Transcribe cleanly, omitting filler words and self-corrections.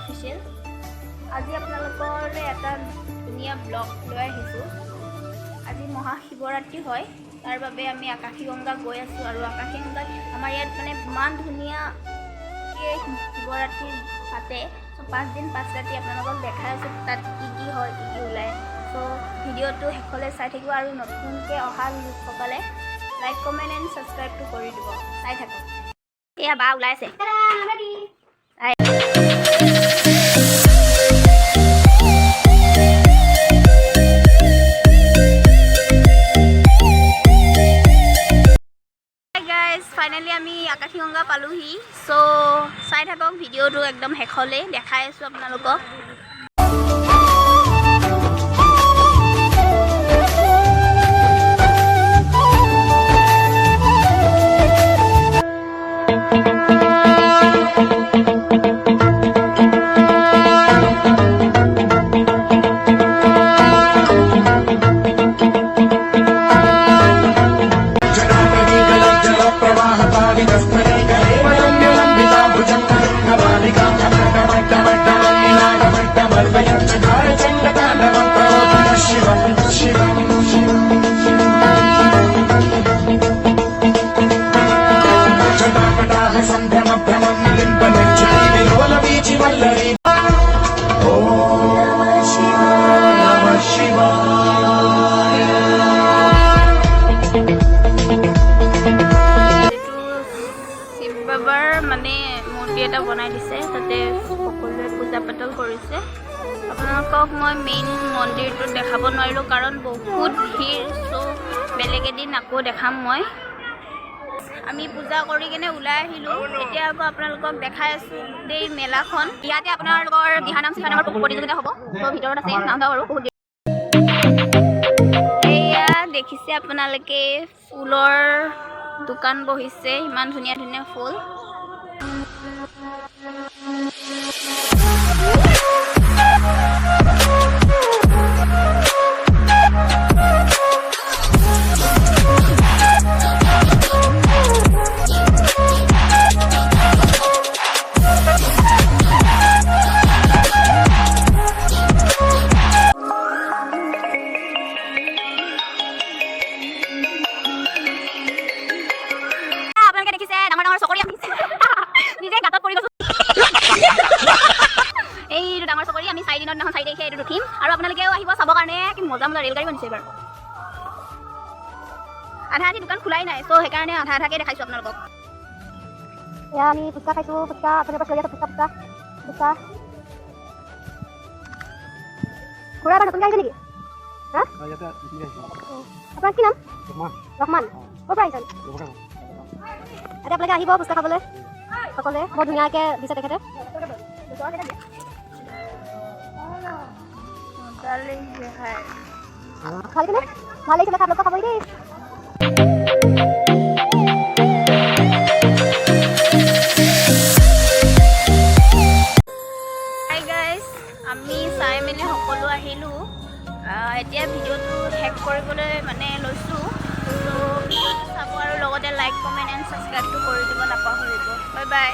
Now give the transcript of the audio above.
Official. আজি আপোনালোকলৈ এটা ধুনীয়া ব্লগ লৈ আহিছোঁ। আজি মহাশিৱৰাত্ৰি হয়, তাৰ বাবে আমি আকাশীগংগা গৈ আছোঁ আৰু আকাশীগংগাত আমাৰ ইয়াত মানে ইমান ধুনীয়াকৈ শিৱৰাত্ৰি পাতে। চ' 5 দিন 5 ৰাতি আপোনালোকক দেখাই আছোঁ তাত কি হয়, কি ওলায়। চ' ভিডিঅ'টো শেষলৈ চাই থাকিব আৰু নতুনকৈ অহা লোকসকলে লাইক কমেণ্ট এণ্ড ছাবস্ক্ৰাইবটো কৰি দিব। চাই থাকক। এয়া বা ওলাইছে। ফাইনেলি আমি আকাশীগংগা পালোহি। চ' চাই থাকক ভিডিঅ'টো একদম শেষলৈ দেখাই আছোঁ আপোনালোকক। বাবাৰ মানে মূৰ্তি এটা বনাই দিছে, তাতে সকলোৱে পূজা পাতল কৰিছে। আপোনালোকক মই মেইন মন্দিৰটো দেখাব নোৱাৰিলোঁ কাৰণ বহুত ভিৰ। চ' বেলেগ এদিন আকৌ দেখাম মই। আমি পূজা কৰি কিনে ওলাই আহিলোঁ। এতিয়া আকৌ আপোনালোকক দেখাই আছোঁ গোটেই মেলাখন। ইয়াতে আপোনালোকৰ দিহানাম চিহানামৰ প্ৰতিযোগিতা হ'ব। চ' ভিতৰত আছে নাম আৰু বহুত এয়া দেখিছে আপোনালোকে ফুলৰ দোকান বহিছে, ইমান ধুনীয়া ধুনীয়া ফুল। এইটো ডাঙৰ চকৰি আমি 4 দিনৰ দিনাখন 4 তাৰিখে এইটো ৰখিম আৰু আপোনালোকেও আহিব চাবৰ কাৰণে। কি মজা মজা ৰেলগাড়ী বনিছে এইবাৰ। আধা আধি দোকান খোলাই নাই, চ' সেইকাৰণে আধা আধাকৈ দেখাইছোঁ আপোনালোকক। এয়া আমি ফুচকা খাইছোঁ। ফুচকা আপোনাৰ পৰা চলি আছে। ফুচকা খুৰা এবাৰ নতুনকৈ আহিছে নেকি? হা আপোনাৰ কি নাম? ৰহমান। ক'ৰ পৰা আহিছে? এতিয়া আপোনালোকে আহিব ফুচকা খাবলৈ সকলোৱে। বৰ ধুনীয়াকৈ দিছে তেখেতে। ভাল লাগিছিলে খাই আপোনালোকক খাবই দেই। আমি চাই মেলি সকলো আহিলোঁ। এতিয়া ভিডিঅ'টো শেষ কৰিবলৈ মানে লৈছোঁ। ত' ভিডিঅ'টো চাব আৰু লগতে লাইক কমেণ্ট এণ্ড ছাবস্ক্ৰাইবটো কৰি দিব নাপাহৰিব। Bye bye.